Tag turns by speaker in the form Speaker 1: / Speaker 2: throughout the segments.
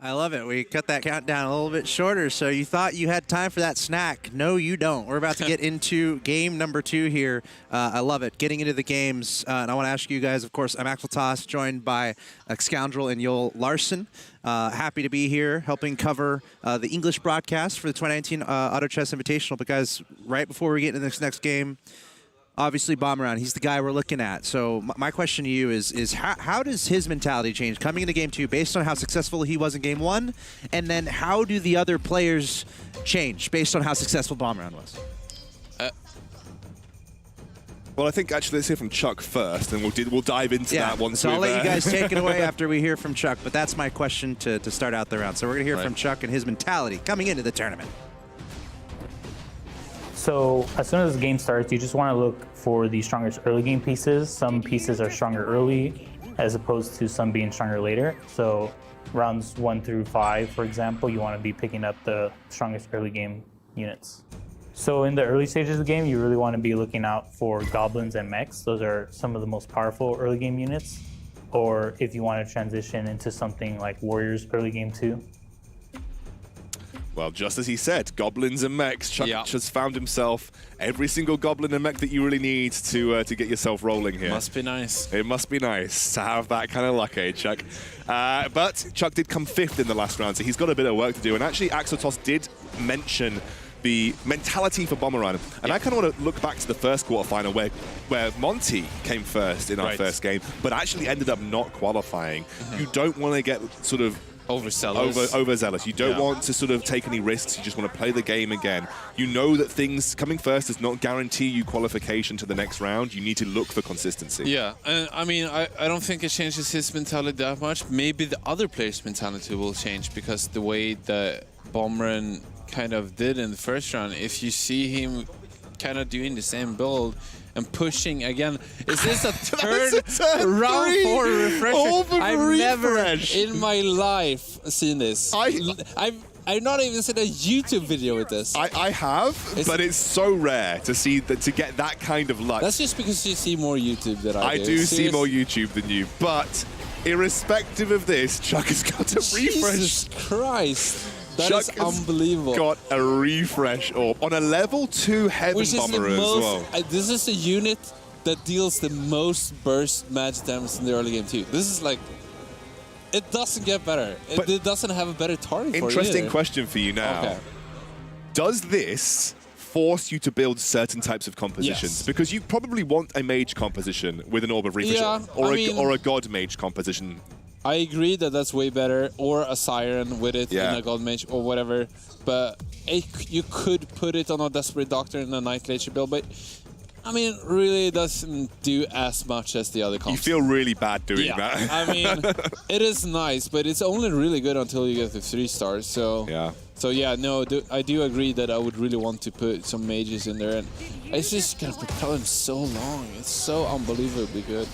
Speaker 1: I love it. We cut that countdown a little bit shorter, so you thought you had time for that snack. No, you don't. We're about to get into game number 2 here. I love it. Getting into the games, and I want to ask you guys, of course, I'm Axel Toss, joined by Scoundrel and Joel Larson. Happy to be here, helping cover the English broadcast for the 2019 Auto Chess Invitational. But guys, right before we get into this next game, obviously, Bomberon, he's the guy we're looking at. So my question to you is how does his mentality change coming into Game 2 based on how successful he was in Game 1? And then how do the other players change based on how successful Bomberon was?
Speaker 2: Well, I think actually let's hear from Chuck first, and we'll dive into that once.
Speaker 1: So I'll let you guys take it away after we hear from Chuck. But that's my question to start out the round. So we're going to hear from Chuck and his mentality coming into the tournament.
Speaker 3: So as soon as the game starts, you just want to look for the strongest early game pieces. Some pieces are stronger early as opposed to some being stronger later. So rounds 1 through 5, for example, you want to be picking up the strongest early game units. So in the early stages of the game, you really want to be looking out for goblins and mechs. Those are some of the most powerful early game units. Or if you want to transition into something like warriors early game 2.
Speaker 2: Well, just as he said, goblins and mechs. Chuck has found himself every single goblin and mech that you really need to get yourself rolling here.
Speaker 4: Must be nice.
Speaker 2: It must be nice to have that kind of luck, eh, Chuck? But Chuck did come 5th in the last round, so he's got a bit of work to do. And actually, Axel Toss did mention the mentality for Bomberon. And I kind of want to look back to the first quarterfinal where Monty came first in our first game, but actually ended up not qualifying. You don't want to get sort of overzealous. You don't want to sort of take any risks. You just want to play the game again. You know that things coming first does not guarantee you qualification to the next round. You need to look for consistency.
Speaker 4: Yeah, I mean, I don't think it changes his mentality that much. Maybe the other players' mentality will change because the way that Bomberon kind of did in the first round, if you see him kind of doing the same build and pushing again. Is this a turn round 4 refresher? I've never in my life seen this. I've not even seen a YouTube video with this.
Speaker 2: I have, but it's so rare to see that, to get that kind of luck.
Speaker 4: That's just because you see more YouTube than I do.
Speaker 2: I do see more YouTube than you, but irrespective of this, Chuck has got a refresh.
Speaker 4: Jesus Christ. That
Speaker 2: Chuck
Speaker 4: is unbelievable.
Speaker 2: Got a refresh orb on a level 2 heaven bomber as well.
Speaker 4: This is a unit that deals the most burst magic damage in the early game too. This is like, it doesn't get better. It doesn't have a better target for it.
Speaker 2: Interesting question for you now. Okay. Does this force you to build certain types of compositions? Because you probably want a mage composition with an orb of refresh, or a god mage composition.
Speaker 4: I agree that that's way better, or a siren with it in a god mage or whatever. But you could put it on a desperate doctor in a night laser build, but I mean, really, it doesn't do as much as the other comps.
Speaker 2: You feel really bad doing that.
Speaker 4: I mean, it is nice, but it's only really good until you get to 3 stars. So yeah, no, I do agree that I would really want to put some mages in there, and it's just gonna propel him so long. It's so unbelievably good.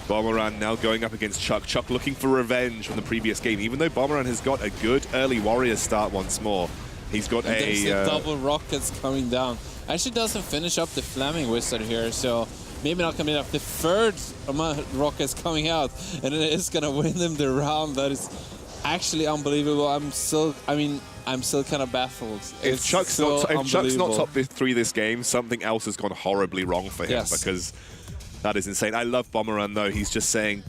Speaker 2: Bomberon now going up against Chuck. Chuck looking for revenge from the previous game. Even though Bomberon has got a good early warrior start once more, he's got
Speaker 4: there's the double rockets coming down. Actually doesn't finish up the Flaming Wizard here, so maybe not coming up. The 3rd rockets coming out, and it is gonna win him the round. That is actually unbelievable. I'm still kind of baffled.
Speaker 2: If Chuck's not top 3 this game, something else has gone horribly wrong for him, because that is insane. I love Bomberon though. He's just saying,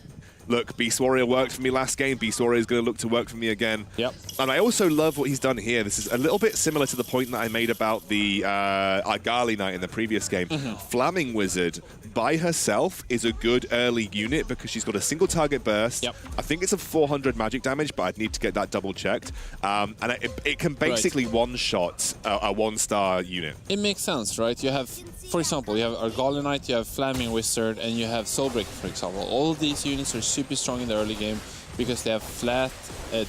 Speaker 2: look, Beast Warrior worked for me last game. Beast Warrior is going to look to work for me again.
Speaker 4: Yep.
Speaker 2: And I also love what he's done here. This is a little bit similar to the point that I made about the Argali Knight in the previous game. Flaming Wizard by herself is a good early unit because she's got a single target burst. I think it's a 400 magic damage, but I'd need to get that double checked. And it can basically one-shot a 1-star unit.
Speaker 4: It makes sense, right? You have, for example, you have Argali Knight, you have Flaming Wizard, and you have Soulbreaker, for example. All of these units are super strong in the early game because they have flat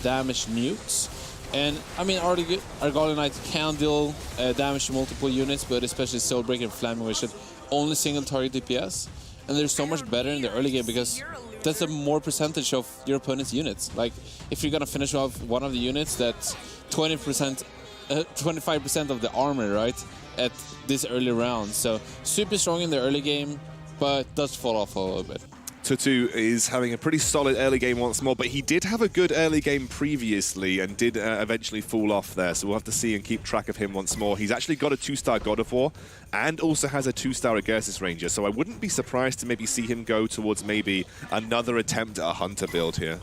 Speaker 4: damage nukes. And I mean, Argali Knight can deal damage to multiple units, but especially Soulbreaker and Flaming Wizard, only single target DPS. And they're so much better in the early game because that's a more percentage of your opponent's units. Like, if you're gonna finish off one of the units, that's 20%, 25% of the armor, right? At this early round. So super strong in the early game, but does fall off a little bit.
Speaker 2: Tutu is having a pretty solid early game once more, but he did have a good early game previously and did eventually fall off there. So we'll have to see and keep track of him once more. He's actually got a 2-star God of War and also has a 2-star Agersis Ranger. So I wouldn't be surprised to maybe see him go towards maybe another attempt at a Hunter build here.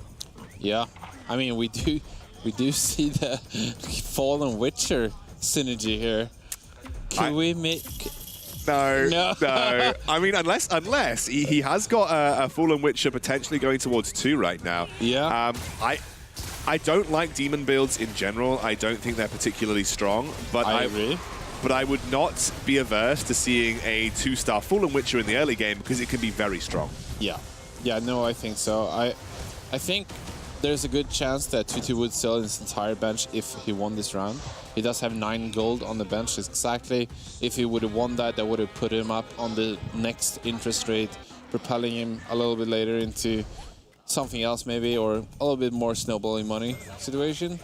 Speaker 4: Yeah, I mean, we do see the Fallen Witcher synergy here. Can we make...
Speaker 2: No. I mean, unless he has got a Fallen Witcher potentially going towards 2 right now.
Speaker 4: Yeah.
Speaker 2: I don't like demon builds in general. I don't think they're particularly strong. But
Speaker 4: I agree.
Speaker 2: But I would not be averse to seeing a 2-star Fallen Witcher in the early game because it can be very strong.
Speaker 4: Yeah. Yeah, no, I think so. I think there's a good chance that Tutu would sell his entire bench if he won this round. He does have 9 gold on the bench exactly. If he would have won that, that would have put him up on the next interest rate, propelling him a little bit later into something else maybe, or a little bit more snowballing money situation.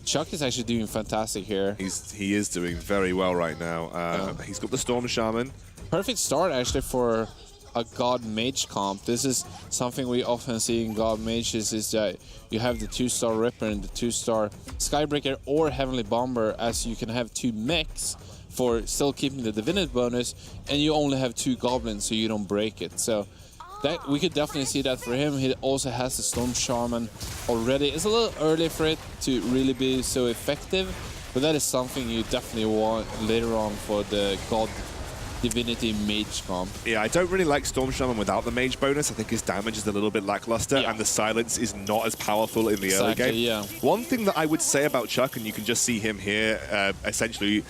Speaker 4: Chuck is actually doing fantastic here.
Speaker 2: He is doing very well right now. He's got the Storm Shaman.
Speaker 4: Perfect start actually for a God Mage comp. This is something we often see in God Mages, is that you have the 2-star Ripper and the 2-star Skybreaker or Heavenly Bomber, as you can have 2 mechs for still keeping the Divinity bonus, and you only have 2 Goblins so you don't break it. So that we could definitely see that for him. He also has the Storm Shaman already. It's a little early for it to really be so effective, but that is something you definitely want later on for the God Divinity Mage comp.
Speaker 2: Yeah, I don't really like Storm Shaman without the Mage bonus. I think his damage is a little bit lackluster, and the silence is not as powerful in the early game.
Speaker 4: Yeah.
Speaker 2: One thing that I would say about Chuck, and you can just see him here, essentially,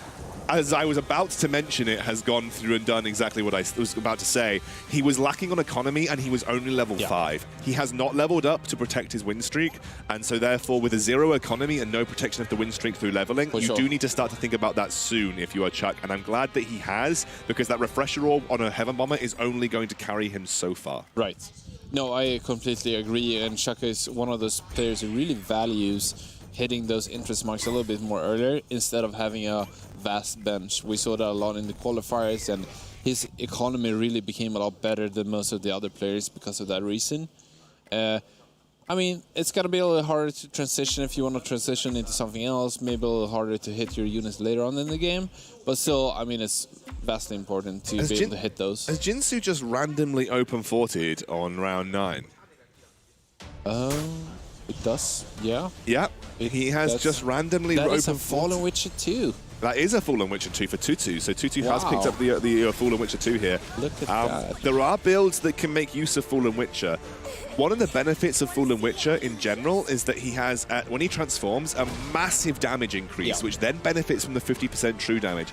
Speaker 2: as I was about to mention it, has gone through and done exactly what I was about to say. He was lacking on economy and he was only level 5. He has not leveled up to protect his win streak, and so therefore with a 0 economy and no protection of the win streak through leveling, you do need to start to think about that soon if you are Chuck, and I'm glad that he has, because that Refresher Orb on a Heaven Bomber is only going to carry him so far.
Speaker 4: Right. No, I completely agree, and Chuck is one of those players who really values hitting those interest marks a little bit more earlier instead of having a vast bench. We saw that a lot in the qualifiers, and his economy really became a lot better than most of the other players because of that reason. I mean, it's going to be a little harder to transition if you want to transition into something else, maybe a little harder to hit your units later on in the game, but still, I mean, it's vastly important to be able to hit those.
Speaker 2: Has Jinsu just randomly open-forted on round 9?
Speaker 4: It does, yeah.
Speaker 2: Yeah, he has just randomly open-forted.
Speaker 4: That is a Fallen Witcher 2.
Speaker 2: That is a Fallen Witcher 2 for Tutu. So Tutu has picked up the Fallen Witcher 2 here.
Speaker 4: Look at that.
Speaker 2: There are builds that can make use of Fallen Witcher. One of the benefits of Fallen Witcher in general is that he has, when he transforms, a massive damage increase, which then benefits from the 50% true damage.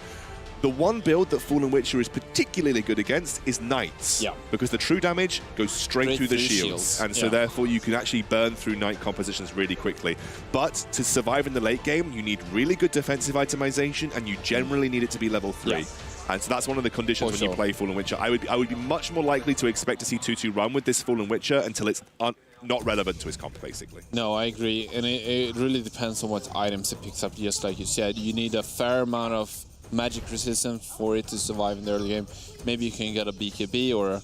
Speaker 2: The one build that Fallen Witcher is particularly good against is Knights, because the true damage goes straight through the shields, and so therefore you can actually burn through Knight compositions really quickly. But to survive in the late game, you need really good defensive itemization, and you generally need it to be level 3. And so that's one of the conditions when you play Fallen Witcher. I would be much more likely to expect to see Tutu run with this Fallen Witcher until it's not relevant to his comp, basically.
Speaker 4: No, I agree, and it really depends on what items it picks up. Just like you said, you need a fair amount of magic resistance for it to survive in the early game. Maybe you can get a BKB or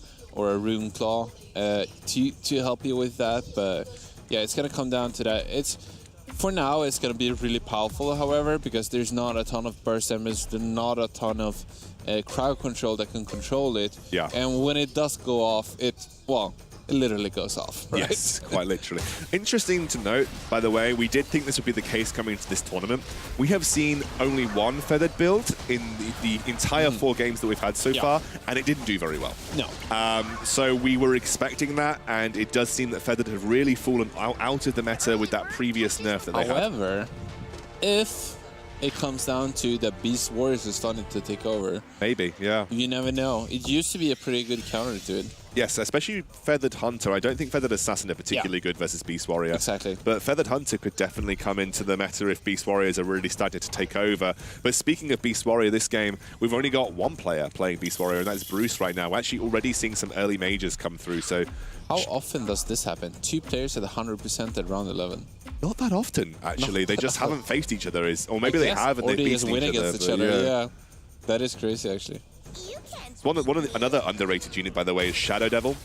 Speaker 4: a Rune Claw to help you with that, but yeah, it's gonna come down to that. For now, it's gonna be really powerful, however, because there's not a ton of burst damage, there's not a ton of crowd control that can control it.
Speaker 2: Yeah.
Speaker 4: And when it does go off, it literally goes off, right?
Speaker 2: Yes, quite literally. Interesting to note, by the way, we did think this would be the case coming into this tournament. We have seen only one Feathered build in the entire 4 games that we've had so far, and it didn't do very well.
Speaker 4: No.
Speaker 2: So we were expecting that, and it does seem that Feathered have really fallen out of the meta with that previous nerf that they had.
Speaker 4: However, if it comes down to that Beast Warriors is starting to take over.
Speaker 2: Maybe, yeah.
Speaker 4: You never know. It used to be a pretty good counter to it.
Speaker 2: Yes, especially Feathered Hunter. I don't think Feathered Assassin are particularly good versus Beast Warrior.
Speaker 4: Exactly.
Speaker 2: But Feathered Hunter could definitely come into the meta if Beast Warriors are really starting to take over. But speaking of Beast Warrior, this game, we've only got one player playing Beast Warrior, and that's Bruce right now. We're actually already seeing some early mages come through, so...
Speaker 4: How often does this happen? 2 players at 100% at round 11?
Speaker 2: Not that often, actually. They just haven't faced each other, or maybe they have and they've beaten
Speaker 4: win
Speaker 2: each
Speaker 4: against
Speaker 2: other.
Speaker 4: Yeah, that is crazy, actually.
Speaker 2: Another underrated unit, by the way, is Shadow Devil.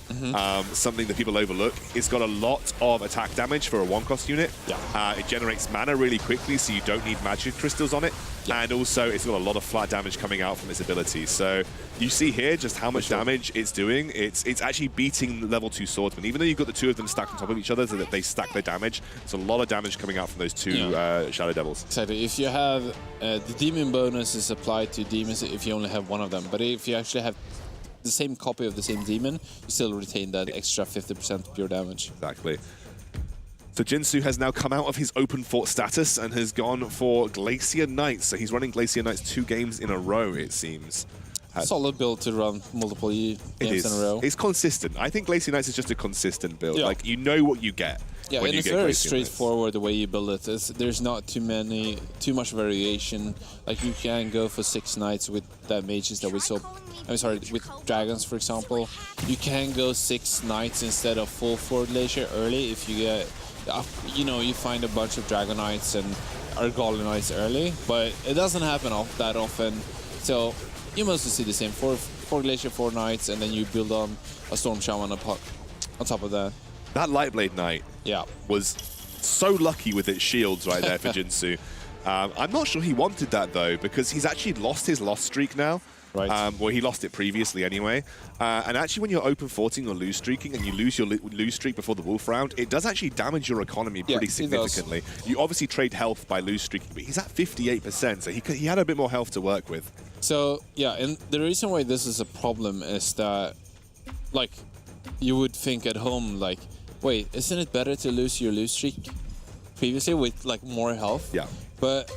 Speaker 2: Something that people overlook. It's got a lot of attack damage for a one-cost unit. It generates mana really quickly, so you don't need magic crystals on it. And also, it's got a lot of flat damage coming out from its ability. So you see here just how much damage it's doing. It's actually beating level 2 swordsmen. Even though you've got the two of them stacked on top of each other, so that they stack their damage. It's a lot of damage coming out from those two Shadow Devils.
Speaker 4: Exactly. If you have the demon bonus is applied to demons if you only have one of them. But if you actually have the same copy of the same demon, you still retain that extra 50% pure damage.
Speaker 2: Exactly. So Jinsu has now come out of his open fort status and has gone for Glacier Knights. So he's running Glacier Knights 2 games in a row, it seems.
Speaker 4: Solid build to run multiple games in a row.
Speaker 2: It's consistent. I think Glacier Knights is just a consistent build. Like, you know what you get.
Speaker 4: Yeah, and it's very straightforward the way you build it. There's not too much variation. Like, you can go for 6 knights with the mages that we saw. I'm sorry, with dragons, for example. You can go 6 knights instead of full 4 glacier early if you get, you find a bunch of dragon knights and Argali knights early, but it doesn't happen that often. So you mostly see the same 4 glacier, 4 knights, and then you build on a storm shaman on top of that.
Speaker 2: That Lightblade Knight was so lucky with its shields right there for Jinsu. I'm not sure he wanted that, though, because he's actually lost his loss streak now.
Speaker 4: Right.
Speaker 2: Well, he lost it previously anyway. And actually, when you're open forting or lose streaking and you lose your lose streak before the wolf round, it does actually damage your economy pretty significantly. You obviously trade health by lose streaking, but he's at 58%, so he had a bit more health to work with.
Speaker 4: So, yeah, and the reason why this is a problem is that, like, you would think at home, like, wait, isn't it better to lose your lose streak previously with, like, more health?
Speaker 2: Yeah.
Speaker 4: But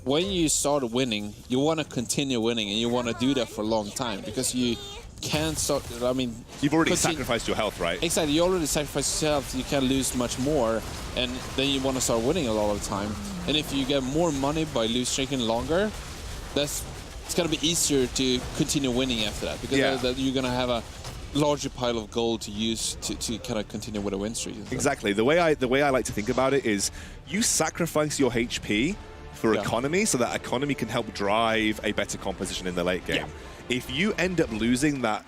Speaker 4: when you start winning, you want to continue winning, and you want to do that for a long time because you can't start. I mean,
Speaker 2: you've already sacrificed your health, right?
Speaker 4: Exactly. You already sacrificed yourself. You can lose much more, and then you want to start winning a lot of the time. And if you get more money by lose streaking longer, it's gonna be easier to continue winning after that because you're gonna have a larger pile of gold to use to kind of continue with a win streak.
Speaker 2: Exactly. The way I like to think about it is you sacrifice your HP for economy so that economy can help drive a better composition in the late game. If you end up losing that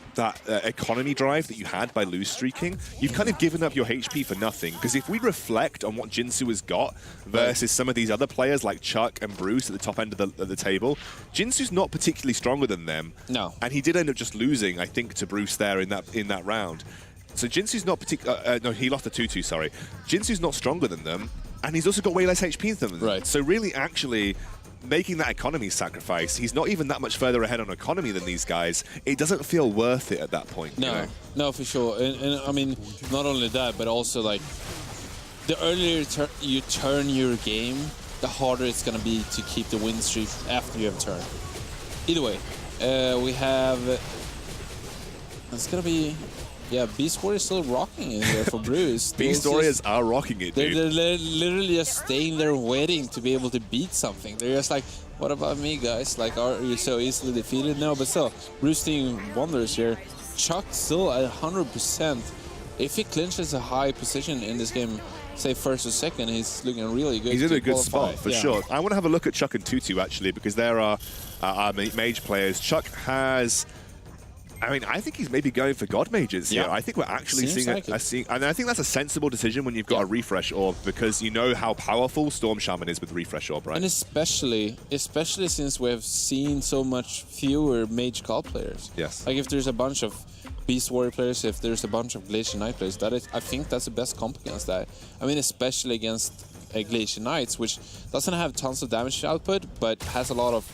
Speaker 2: economy drive that you had by lose streaking, you've kind of given up your HP for nothing. Because if we reflect on what Jinsu has got versus some of these other players like Chuck and Bruce at the top end of the table, Jinsu's not particularly stronger than them.
Speaker 4: No.
Speaker 2: And he did end up just losing, I think, to Bruce there in that round. So Jinsu's not particularly... no, he lost a 2-2, sorry. Jinsu's not stronger than them, and he's also got way less HP than them.
Speaker 4: Right.
Speaker 2: So really, actually, making that economy sacrifice, he's not even that much further ahead on economy than these guys. It doesn't feel worth it at that point.
Speaker 4: No,
Speaker 2: you know?
Speaker 4: No, for sure. And I mean, not only that, but also like the earlier you turn your game, the harder it's going to be to keep the win streak after you have turned. Either way, we have... It's going to be... Yeah, Beast Warriors still rocking in there for Bruce.
Speaker 2: Beast Warriors are rocking it, dude.
Speaker 4: They're literally just staying there waiting to be able to beat something. They're just like, what about me, guys? Like, are you so easily defeated? No, but still, Bruce doing wonders here. Chuck still at 100%. If he clinches a high position in this game, say first or second, he's looking really good.
Speaker 2: He's in a good spot, for
Speaker 4: yeah.
Speaker 2: sure. I want to have a look at Chuck and Tutu, actually, because there are our mage players. Chuck has... I mean, I think he's maybe going for God Mages here. I think we're actually seeing and I think that's a sensible decision when you've got a Refresh Orb, because you know how powerful Storm Shaman is with Refresh Orb, right?
Speaker 4: And especially since we have seen so much fewer Mage God players.
Speaker 2: Yes.
Speaker 4: Like if there's a bunch of Beast Warrior players, if there's a bunch of Glacier Knight players, I think that's the best comp against that. I mean, especially against Glacier Knights, which doesn't have tons of damage output, but has a lot of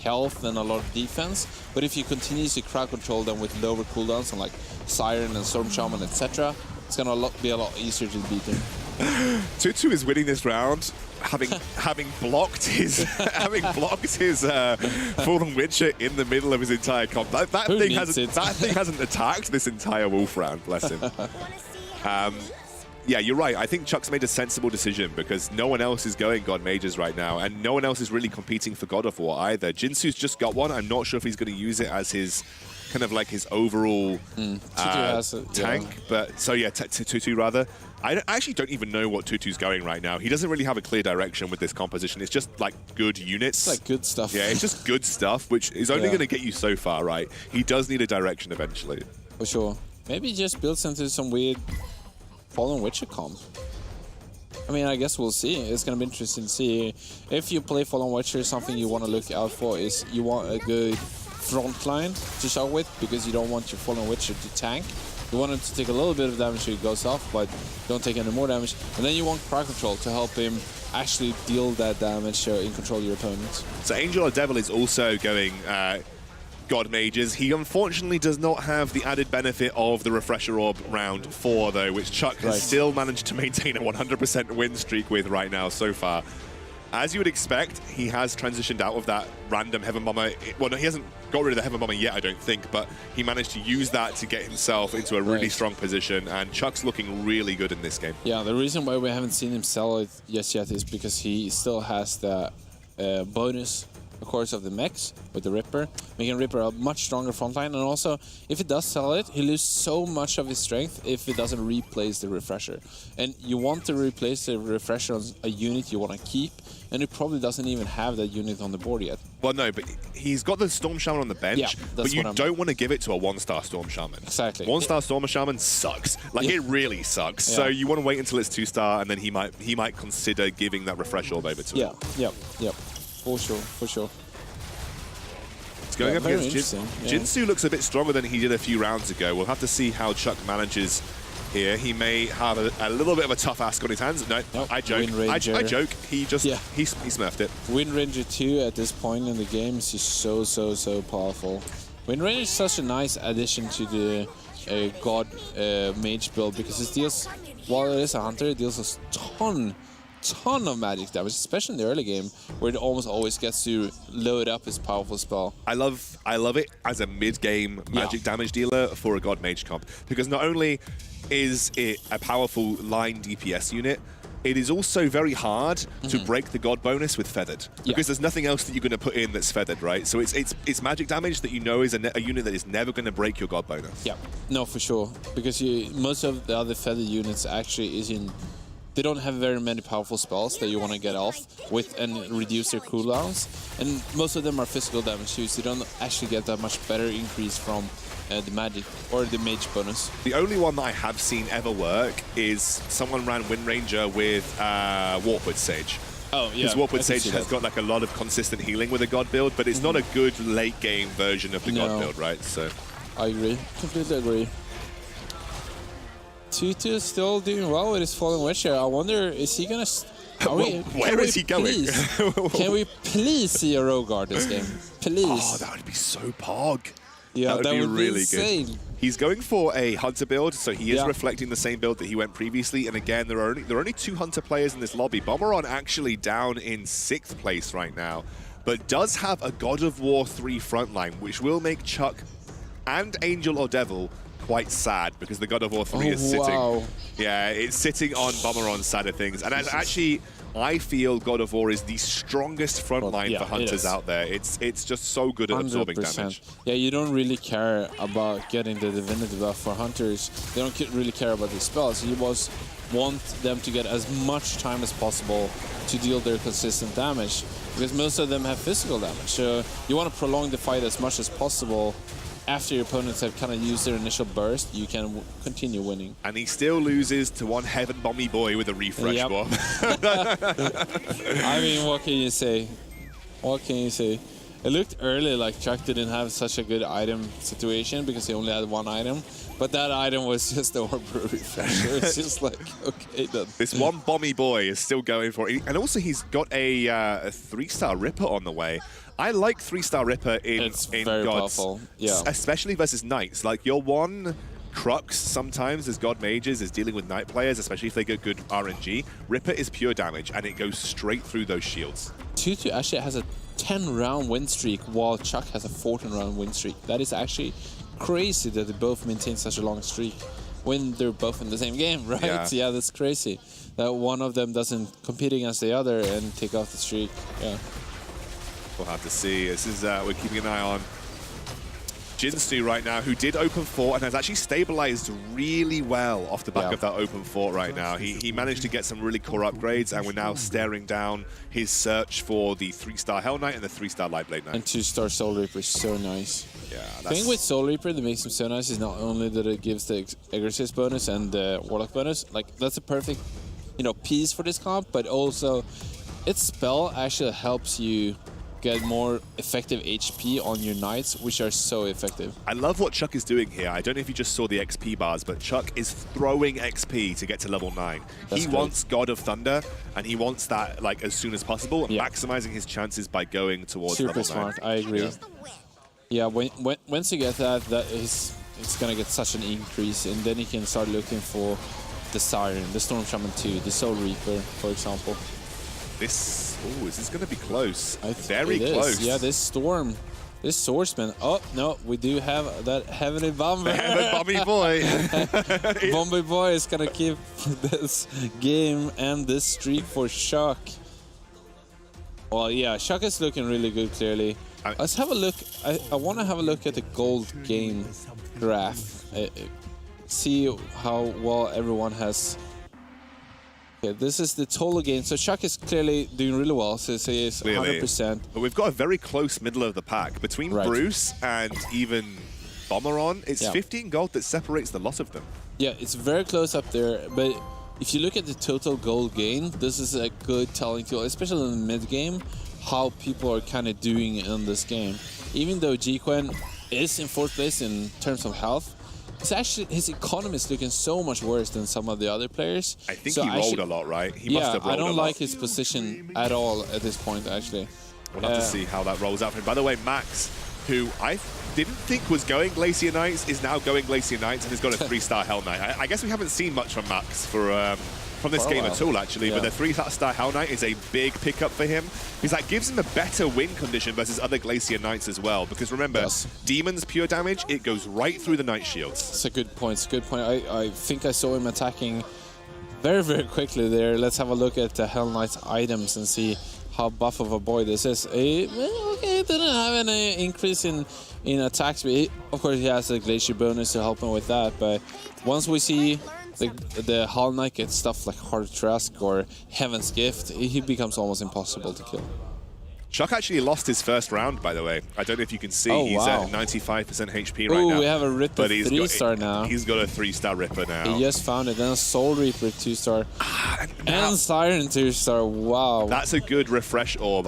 Speaker 4: health and a lot of defense. But if you continue to crowd control them with lower cooldowns on like Siren and Storm Shaman, etc., it's gonna be a lot easier to beat them.
Speaker 2: Tutu is winning this round, having blocked his Fallen Witcher in the middle of his entire comp. That thing hasn't attacked this entire Wolf round. Bless him. Yeah, you're right. I think Chuck's made a sensible decision because no one else is going God Mages right now, and no one else is really competing for God of War either. Jinsu's just got one. I'm not sure if he's going to use it as his kind of like his overall tank. But so yeah, Tutu rather. I actually don't even know what Tutu's going right now. He doesn't really have a clear direction with this composition. It's just like good units.
Speaker 4: It's like good stuff.
Speaker 2: Yeah, it's just good stuff, which is only going to get you so far, right? He does need a direction eventually.
Speaker 4: For sure. Maybe he just builds into some weird Fallen Witcher comp. I mean, I guess we'll see. It's going to be interesting to see. If you play Fallen Witcher, something you want to look out for is you want a good front line to start with, because you don't want your Fallen Witcher to tank. You want him to take a little bit of damage so he goes off, but don't take any more damage. And then you want crowd control to help him actually deal that damage and control your opponents.
Speaker 2: So Angel or Devil is also going God Mages. He unfortunately does not have the added benefit of the Refresher Orb round 4, though, which Chuck has still managed to maintain a 100% win streak with right now so far. As you would expect, he has transitioned out of that random Heaven Bomber. Well, no, he hasn't got rid of the Heaven Bomber yet, I don't think, but he managed to use that to get himself into a really strong position, and Chuck's looking really good in this game.
Speaker 4: Yeah, the reason why we haven't seen him sell it just yet is because he still has the bonus, of course, of the mechs with the Ripper, making Ripper a much stronger frontline. And also, if he does sell it, he loses so much of his strength if he doesn't replace the Refresher. And you want to replace the Refresher on a unit you want to keep, and he probably doesn't even have that unit on the board yet.
Speaker 2: Well, no, but he's got the Storm Shaman on the bench, but you don't want to give it to a 1-star Storm Shaman.
Speaker 4: Exactly.
Speaker 2: 1-star Storm Shaman sucks. Like, it really sucks. So you want to wait until it's 2-star, and then he might consider giving that Refresh Orb over to him.
Speaker 4: Yep. For sure.
Speaker 2: It's going up against Jinsu looks a bit stronger than he did a few rounds ago. We'll have to see how Chuck manages here. He may have a little bit of a tough ask on his hands. No, I joke. I joke. He just he smurfed it.
Speaker 4: Wind Ranger 2 at this point in the game is just so powerful. Wind Ranger is such a nice addition to the God Mage build, because it deals, while it is a hunter, it deals a ton of magic damage, especially in the early game, where it almost always gets to load up his powerful spell.
Speaker 2: I love it as a mid-game magic damage dealer for a God Mage comp, because not only is it a powerful line DPS unit, it is also very hard to break the God bonus with Feathered, because there's nothing else that you're going to put in that's Feathered, right? So it's magic damage that you know is a unit that is never going to break your God bonus.
Speaker 4: Yeah, no, for sure, because most of the other Feathered units actually is in. They don't have very many powerful spells that you want to get off with and reduce their cooldowns, and most of them are physical damage too, so you don't actually get that much better increase from the magic or the mage bonus.
Speaker 2: The only one that I have seen ever work is someone ran Wind Ranger with Warpwood Sage.
Speaker 4: Oh, yeah.
Speaker 2: Because Warpwood Sage has got like a lot of consistent healing with a God build, but it's not a good late game version of the God build, right? So
Speaker 4: I agree, completely agree. Tutu is still doing well with his Fallen Witcher. I wonder, is he gonna?
Speaker 2: Where is he going?
Speaker 4: Can we please see a Rogard this game? Please.
Speaker 2: Oh, that would be so pog.
Speaker 4: Yeah, that would be
Speaker 2: really
Speaker 4: insane.
Speaker 2: Good. He's going for a Hunter build, so he is reflecting the same build that he went previously. And again, there are only 2 Hunter players in this lobby. Bomberon actually down in 6th place right now, but does have a God of War 3 frontline, which will make Chuck and Angel or Devil quite sad, because the God of War 3 is sitting. Yeah, it's sitting on Bomberon's side of things. And actually, I feel God of War is the strongest frontline for hunters out there. It's just so good at absorbing
Speaker 4: 100%.
Speaker 2: damage.
Speaker 4: Yeah, you don't really care about getting the divinity buff for hunters. They don't really care about the spells. You just want them to get as much time as possible to deal their consistent damage, because most of them have physical damage. So you want to prolong the fight as much as possible. After your opponents have kind of used their initial burst, you can continue winning.
Speaker 2: And he still loses to one Heaven Bomby boy with a refresh bomb.
Speaker 4: I mean, what can you say? What can you say? It looked early like Chuck didn't have such a good item situation because he only had one item. But that item was just the Orb refresher. It's just like, okay then.
Speaker 2: This one Bomby boy is still going for it. And also he's got a 3-star Ripper on the way. I like 3-star Ripper in
Speaker 4: very
Speaker 2: Gods,
Speaker 4: powerful. Yeah.
Speaker 2: Especially versus Knights. Like, your one crux sometimes as God Mages is dealing with Knight players, especially if they get good RNG. Ripper is pure damage, and it goes straight through those shields.
Speaker 4: Tutu actually has a 10-round win streak, while Chuck has a 14-round win streak. That is actually crazy that they both maintain such a long streak when they're both in the same game, right? Yeah, that's crazy. That one of them doesn't compete against the other and take off the streak. Yeah.
Speaker 2: We'll have to see. This is we're keeping an eye on Jinsu right now, who did open fort and has actually stabilized really well off the back of that open fort right now. He managed to get some really core upgrades, and we're now staring down his search for the 3-star Hell Knight and the 3-star Light Blade Knight.
Speaker 4: And 2-star Soul Reaper is so nice.
Speaker 2: Yeah,
Speaker 4: The thing with Soul Reaper that makes him so nice is not only that it gives the aggressive bonus and the Warlock bonus, like that's a perfect, piece for this comp, but also its spell actually helps you get more effective HP on your knights, which are so effective.
Speaker 2: I love what Chuck is doing here. I don't know if you just saw the XP bars, but Chuck is throwing XP to get to level 9. He wants God of Thunder, and he wants that like as soon as possible, and maximizing his chances by going towards level 9.
Speaker 4: Super smart, I agree. Yeah, once you get that, it's gonna get such an increase, and then you can start looking for the Siren, the Storm Shaman 2, the Soul Reaper, for example.
Speaker 2: Is this going to be close? Very
Speaker 4: it
Speaker 2: close.
Speaker 4: Is. Yeah, this Storm, this Swordsman. Oh, no, we do have that Heavenly Bomber.
Speaker 2: The Heaven Bomby Boy.
Speaker 4: Bomby Boy is going to keep this game and this streak for Shock. Well, yeah, Shock is looking really good, clearly. Let's have a look. I want to have a look at the gold game graph. See how well everyone has. Okay, this is the total gain. So Chuck is clearly doing really well. So he is 100%.
Speaker 2: But we've got a very close middle of the pack. Between Bruce and even Bomberon, it's 15 gold that separates the lot of them.
Speaker 4: Yeah, it's very close up there. But if you look at the total gold gain, this is a good telling tool, especially in the mid game, how people are kind of doing in this game. Even though G-Quen is in 4th place in terms of health, it's actually, his economy is looking so much worse than some of the other players.
Speaker 2: I think he rolled a lot, right? He must have rolled
Speaker 4: I don't
Speaker 2: a lot.
Speaker 4: like his position at all at this point, actually.
Speaker 2: We'll have to see how that rolls out for him. By the way, Max, who I didn't think was going Glacier Knights, is now going Glacier Knights and has got a 3-star Hell Knight. I guess we haven't seen much from Max from this game at all, actually. But the 3-star Hell Knight is a big pickup for him, because that gives him a better win condition versus other Glacier Knights as well. Because remember, Demon's pure damage, it goes right through the Knight shields.
Speaker 4: It's a good point. It's a good point. I think I saw him attacking very, very quickly there. Let's have a look at the Hell Knight's items and see how buff of a boy this is. Okay, it didn't have any increase in attacks. But of course, he has a Glacier bonus to help him with that. But once we see the Hell Knight get stuff like Heart Trask or Heaven's Gift, he becomes almost impossible to kill.
Speaker 2: Chuck actually lost his first round, by the way. I don't know if you can see. He's at 95% HP right now.
Speaker 4: Oh, we have a Ripper 3-star now.
Speaker 2: He's got a 3-star Ripper now.
Speaker 4: He just found it. Then a Soul Reaper 2-star. And Siren 2-star. Wow.
Speaker 2: That's a good refresh orb.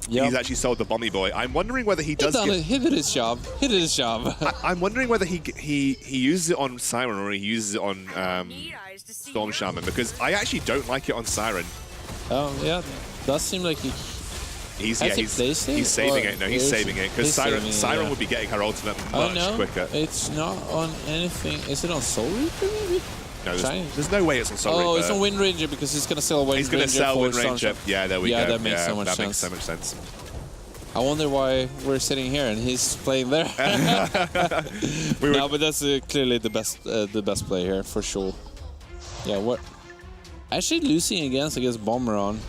Speaker 2: He's actually sold the Bomby Boy. I'm wondering whether he does
Speaker 4: he did his job. He did his job.
Speaker 2: I'm wondering whether he uses it on Siren or he uses it on Storm Shaman, because I actually don't like it on Siren.
Speaker 4: Oh, yeah. Does seem like
Speaker 2: he's saving it. No, he's saving it, because Siren would be getting her ultimate much quicker.
Speaker 4: It's not on anything. Is it on Soul Reaper, maybe?
Speaker 2: No, there's no way it's on Soul Reaper.
Speaker 4: Oh, it's on Wind Ranger, because he's going to sell Wind Ranger.
Speaker 2: He's going to sell Wind Ranger. Yeah, there we go.
Speaker 4: Yeah, that makes so much sense.
Speaker 2: That makes so much sense.
Speaker 4: I wonder why we're sitting here and he's playing there. No, but that's clearly the best play here, for sure. Yeah, what? Actually losing against Bomberon.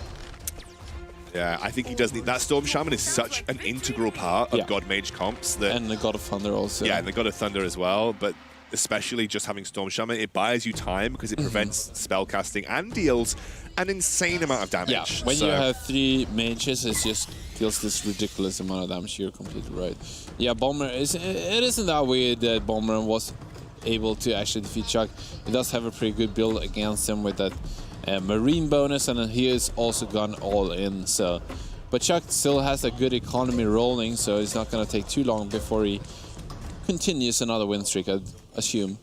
Speaker 2: Yeah, I think he does need that. Storm Shaman is such an integral part of God Mage comps.
Speaker 4: And the God of Thunder also.
Speaker 2: Yeah, and the God of Thunder as well, but especially just having Storm Shaman, it buys you time because it prevents spell casting and deals an insane amount of damage.
Speaker 4: Yeah, when you have 3 mages, it just deals this ridiculous amount of damage. You're completely right. Yeah, it isn't that weird that Bomber was able to actually defeat Chuck. He does have a pretty good build against him with that Marine bonus, and then he has also gone all in. So, but Chuck still has a good economy rolling, so it's not going to take too long before he continues another win streak, I'd assume.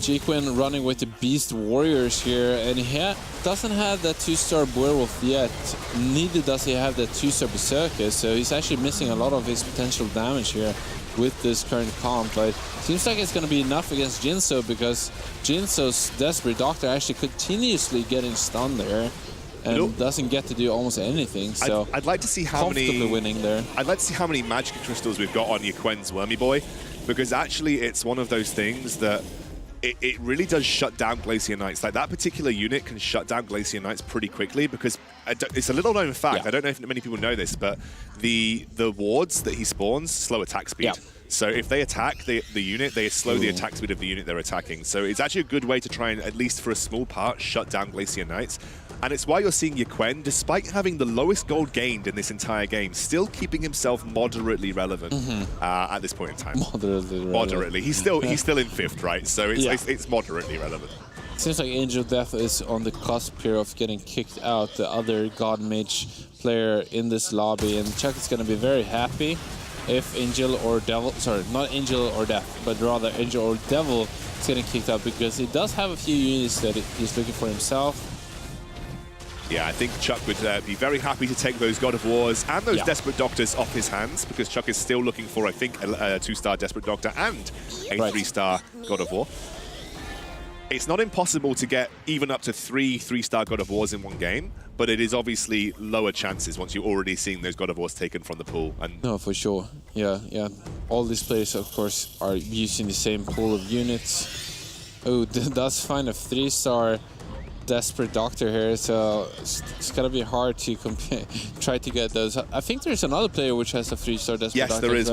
Speaker 4: G-Quen running with the Beast Warriors here, and he doesn't have that 2-star Werewolf yet. Neither does he have that 2-star Berserker, so he's actually missing a lot of his potential damage here with this current comp. But seems like it's going to be enough against Jinso, because Jinso's Desperate Doctor actually continuously getting stunned there and doesn't get to do almost anything. So
Speaker 2: I'd like to see how many
Speaker 4: winning there.
Speaker 2: I'd like to see how many magic crystals we've got on G-Quen's Wormy Boy, because actually it's one of those things that it really does shut down Glacier Knights. Like that particular unit can shut down Glacier Knights pretty quickly because it's a little known fact. I don't know if many people know this, but the wards that he spawns slow attack speed. So if they attack the unit, they slow the attack speed of the unit they're attacking. So it's actually a good way to try and, at least for a small part, shut down Glacier Knights. And it's why you're seeing Yiquen, despite having the lowest gold gained in this entire game, still keeping himself moderately relevant at this point in time. Moderately. He's still in 5th, right? So it's moderately relevant.
Speaker 4: Seems like Angel Death is on the cusp here of getting kicked out, the other God Mage player in this lobby, and Chuck is going to be very happy if Angel or Devil, sorry, not Angel or Death, but rather Angel or Devil is getting kicked out because he does have a few units that he's looking for himself.
Speaker 2: Yeah, I think Chuck would be very happy to take those God of Wars and those Desperate Doctors off his hands because Chuck is still looking for, I think, a 2-star Desperate Doctor and a 3-star God of War. It's not impossible to get even up to 3-star God of Wars in one game, but it is obviously lower chances once you're already seeing those God of Wars taken from the pool. And
Speaker 4: no, for sure. Yeah. All these players, of course, are using the same pool of units. Oh, does find a 3-star Desperate Doctor here, so it's gonna be hard to try to get those. I think there's another player which has a 3-star Desperate Doctor.
Speaker 2: Yes, there is.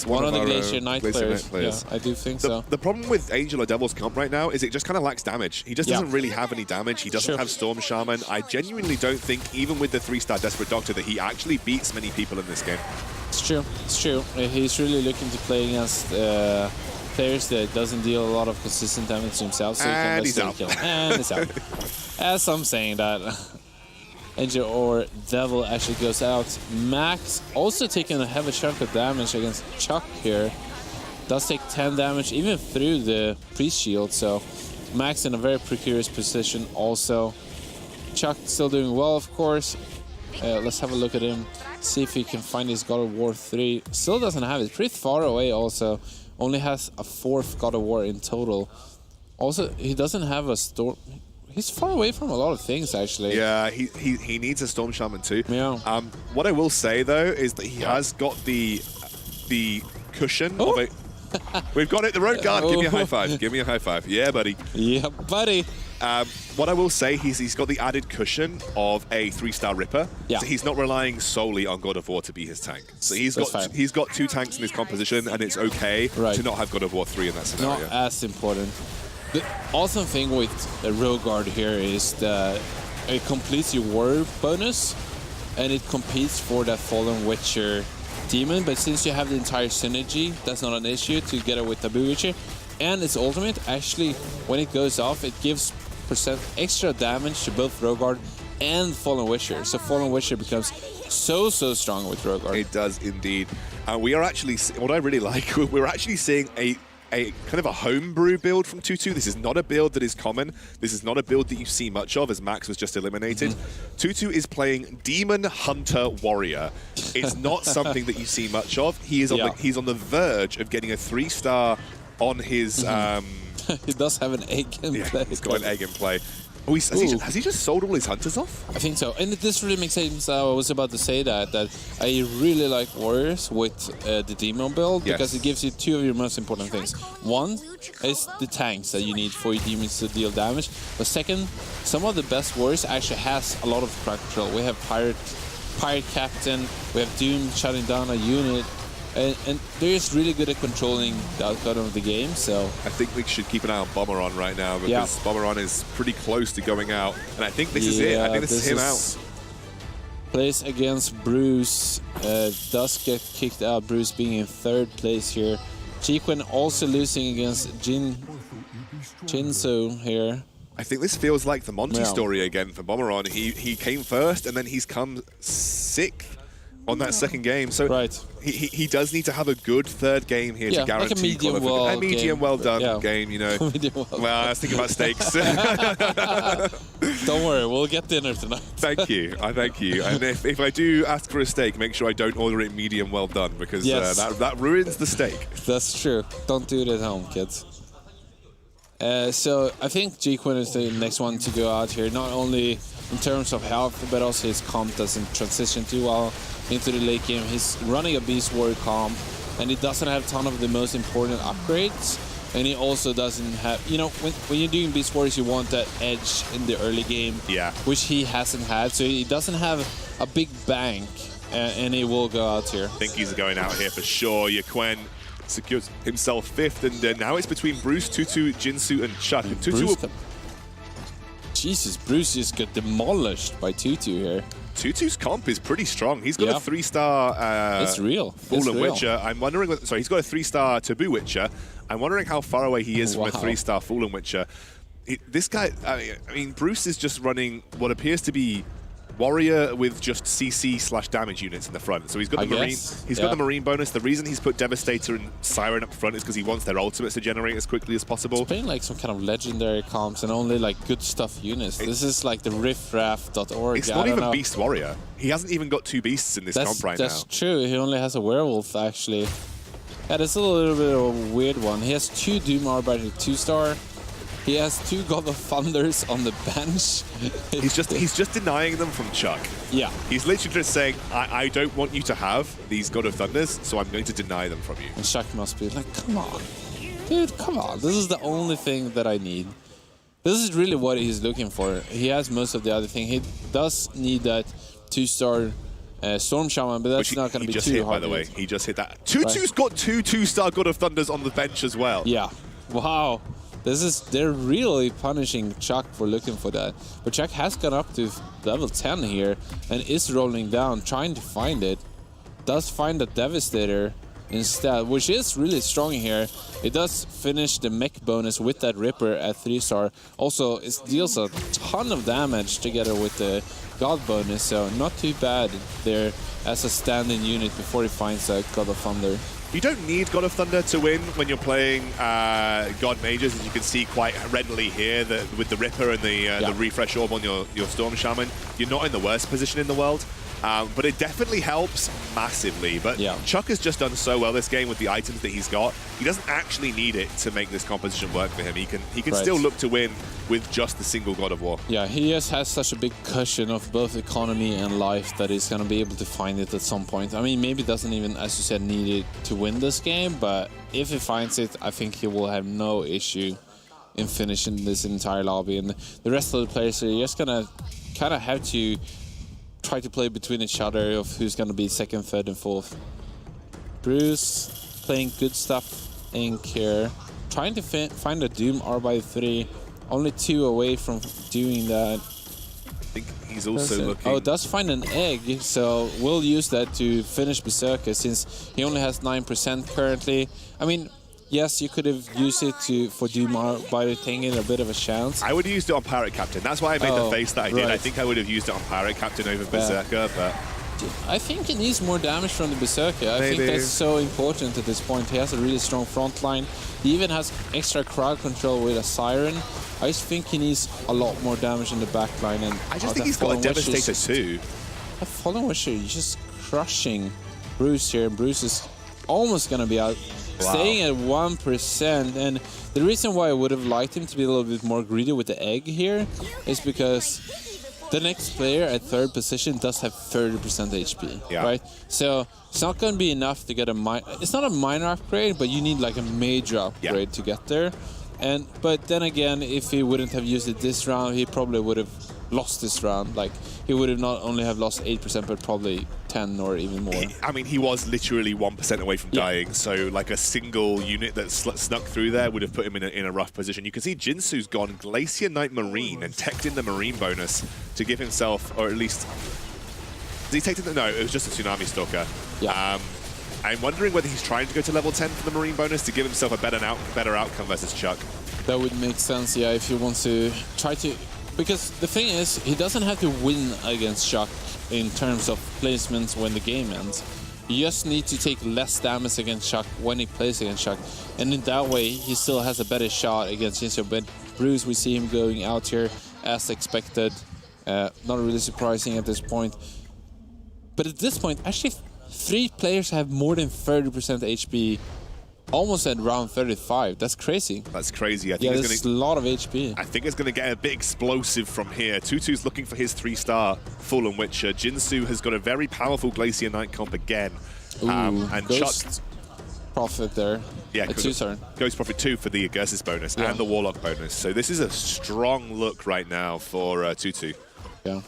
Speaker 4: One of the Glacier Knight players. Yeah, I do think so.
Speaker 2: The problem with Angel or Devil's comp right now is it just kind of lacks damage. He just doesn't really have any damage. He doesn't have Storm Shaman. I genuinely don't think, even with the 3-star Desperate Doctor, that he actually beats many people in this game.
Speaker 4: It's true. He's really looking to play against players that doesn't deal a lot of consistent damage to himself, so
Speaker 2: and
Speaker 4: he can kill him. And he's out. As I'm saying that, Angel or Devil actually goes out. Max also taking a heavy chunk of damage against Chuck here. Does take 10 damage even through the priest shield, so Max in a very precarious position also. Chuck still doing well, of course. Let's have a look at him, see if he can find his God of War 3. Still doesn't have it, pretty far away also. Only has a 4th God of War in total. Also, he doesn't have a storm. He's far away from a lot of things, actually.
Speaker 2: Yeah, he needs a Storm Shaman too.
Speaker 4: Yeah.
Speaker 2: What I will say though is that he has got the cushion of it. We've got it. The road guard. Give me a high five. Give me a high five. Yeah, buddy.
Speaker 4: Yeah, buddy.
Speaker 2: What I will say, he's got the added cushion of a 3-star Ripper.
Speaker 4: Yeah.
Speaker 2: So he's not relying solely on God of War to be his tank. So he's got 2 tanks in his composition, and it's okay to not have God of War 3 in that scenario.
Speaker 4: Not as important. The awesome thing with the Rogue Guard here is that it completes your war bonus, and it competes for that Fallen Witcher demon. But since you have the entire synergy, that's not an issue together with Taboo Witcher. And its ultimate, actually, when it goes off, it gives % extra damage to both Rogue Guard and Fallen Witcher. So Fallen Witcher becomes so strong with Rogue Guard.
Speaker 2: It does indeed. We are actually, what I really like, we're actually seeing a kind of a homebrew build from 2-2. This is not a build that is common. This is not a build that you see much of, as Max was just eliminated. 2-2 is playing Demon Hunter Warrior. It's not something that you see much of. He is on he's on the verge of getting a 3-star on his...
Speaker 4: He does have an egg in play.
Speaker 2: He's got an egg in play. Oh, has he just sold all his hunters off?
Speaker 4: I think so. And this really makes sense. I was about to say that I really like Warriors with the Demon build because it gives you 2 of your most important things. One is the tanks that you need for your demons to deal damage. But second, some of the best Warriors actually has a lot of crack control. We have Pirate Captain, we have Doom shutting down a unit. And they're just really good at controlling the outcome of the game, so...
Speaker 2: I think we should keep an eye on Bomberon right now, because Bomberon is pretty close to going out. And I think this is it. I think this is him out.
Speaker 4: Plays against Bruce. Does get kicked out, Bruce being in 3rd place here. Jiquen also losing against Jinso here.
Speaker 2: I think this feels like the Monty story again for Bomberon. He came first, and then he's come 6th. On that second game, so he does need to have a good 3rd game here to guarantee
Speaker 4: like a medium
Speaker 2: well done game, you know. Well, I was thinking about steaks.
Speaker 4: Don't worry, we'll get dinner tonight.
Speaker 2: Thank you, thank you. And if I do ask for a steak, make sure I don't order it medium well done, because that ruins the steak.
Speaker 4: That's true. Don't do it at home, kids. So I think Jiquen is the next one to go out here, not only in terms of health, but also his comp doesn't transition too well into the late game. He's running a Beast Warrior comp, and he doesn't have a ton of the most important upgrades. And he also doesn't have, you know, when you're doing Beast Wars, you want that edge in the early game, which he hasn't had. So he doesn't have a big bank, and he will go out here.
Speaker 2: I think he's going out here for sure. Yaquen secures himself 5th, and now it's between Bruce, Tutu, Jinsu, and Chuck. And Tutu.
Speaker 4: Jesus, Bruce just got demolished by Tutu here.
Speaker 2: Tutu's comp is pretty strong. He's got a 3-star
Speaker 4: it's real.
Speaker 2: Fallen Witcher. I'm wondering, sorry, he's got a 3-star Taboo Witcher. I'm wondering how far away he is from a 3-star Fallen Witcher. This guy, I mean, Bruce is just running what appears to be Warrior with just CC/damage units in the front. So he's got the Marine. He's got the Marine bonus. The reason he's put Devastator and Siren up front is because he wants their ultimates to generate as quickly as possible.
Speaker 4: He's playing like some kind of legendary comps and only like good stuff units. This is like the riffraff.org.
Speaker 2: It's not even Beast Warrior. He hasn't even got 2 beasts in this comp right now.
Speaker 4: That's true. He only has a werewolf actually. Yeah, that's a little bit of a weird one. He has 2 Doom Arbiter 2-star. He has 2 God of Thunders on the bench.
Speaker 2: he's just denying them from Chuck.
Speaker 4: Yeah.
Speaker 2: He's literally just saying, I don't want you to have these God of Thunders, so I'm going to deny them from you.
Speaker 4: And Chuck must be like, come on. Dude, come on. This is the only thing that I need. This is really what he's looking for. He has most of the other thing. He does need that 2-star Storm Shaman, but that's not going to be too hard.
Speaker 2: By the way, he just hit that. Tutu's got 2 2-star God of Thunders on the bench as well.
Speaker 4: Yeah. Wow. They're really punishing Chuck for looking for that. But Chuck has gone up to level 10 here and is rolling down, trying to find it. Does find a Devastator instead, which is really strong here. It does finish the mech bonus with that Ripper at 3-star. Also, it deals a ton of damage together with the God bonus, so not too bad there as a stand-in unit before he finds a God of Thunder.
Speaker 2: You don't need God of Thunder to win when you're playing God Mages, as you can see quite readily here with the Ripper and the Refresh Orb on your Storm Shaman. You're not in the worst position in the world, but it definitely helps massively. But Chuck has just done so well this game with the items that he's got. He doesn't actually need it to make this composition work for him. He can still look to win with just the single God of War.
Speaker 4: Yeah, he just has such a big cushion of both economy and life that he's going to be able to find it at some point. I mean, maybe doesn't even, as you said, need it to win this game, but if he finds it, I think he will have no issue in finishing this entire lobby. And the rest of the players are just going to kind of have to try to play between each other of who's going to be 2nd, 3rd, and 4th. Bruce playing good stuff in here, trying to find a Doom R by 3. Only 2 away from doing that.
Speaker 2: I think he's also looking...
Speaker 4: Oh, does find an egg, so we'll use that to finish Berserker since he only has 9% currently. I mean, yes, you could have used it for Doom R by taking a bit of a chance.
Speaker 2: I would have used it on Pirate Captain. That's why I made the face that I did. I think I would have used it on Pirate Captain over Berserker, but...
Speaker 4: I think he needs more damage from the Berserker. I think that's so important at this point. He has a really strong front line. He even has extra crowd control with a Siren. I just think he needs a lot more damage in the back line. And
Speaker 2: I just think he's got a Devastator too.
Speaker 4: A Fallen Wisher, he's just crushing Bruce here. And Bruce is almost going to be out, staying at 1%. And the reason why I would have liked him to be a little bit more greedy with the egg here is because the next player at 3rd position does have 30% HP, right? So it's not going to be enough to get it's not a minor upgrade, but you need like a major upgrade to get there. But then again, if he wouldn't have used it this round, he probably would have lost this round. Like, he would have not only have lost 8%, but probably 10 or even more.
Speaker 2: I mean, he was literally 1% away from dying, so like a single unit that snuck through there would have put him in a rough position. You can see Jinsu's gone Glacier Knight Marine and teched in the Marine bonus to give himself, or at least... Did he take it? No, it was just a Tsunami Stalker. I'm wondering whether he's trying to go to level 10 for the Marine bonus to give himself a better outcome versus Chuck.
Speaker 4: That would make sense, yeah, if he wants to try to... Because the thing is, he doesn't have to win against Chuck in terms of placements when the game ends. You just need to take less damage against Chuck when he plays against Chuck. And in that way, he still has a better shot against Jinsu. But Bruce, we see him going out here as expected. Not really surprising at this point. But at this point, actually, 3 players have more than 30% HP. Almost at round 35. That's crazy.
Speaker 2: That's crazy. I think
Speaker 4: there's a lot of HP.
Speaker 2: I think it's going to get a bit explosive from here. Tutu's looking for his 3-star Fallen Witcher. Jinsu has got a very powerful Glacier Knight comp again.
Speaker 4: Ooh,
Speaker 2: and Chuck...
Speaker 4: Prophet there.
Speaker 2: Yeah,
Speaker 4: a 2-star.
Speaker 2: Ghost Prophet 2 for the Agursis bonus and the Warlock bonus. So this is a strong look right now for Tutu.
Speaker 4: Yeah.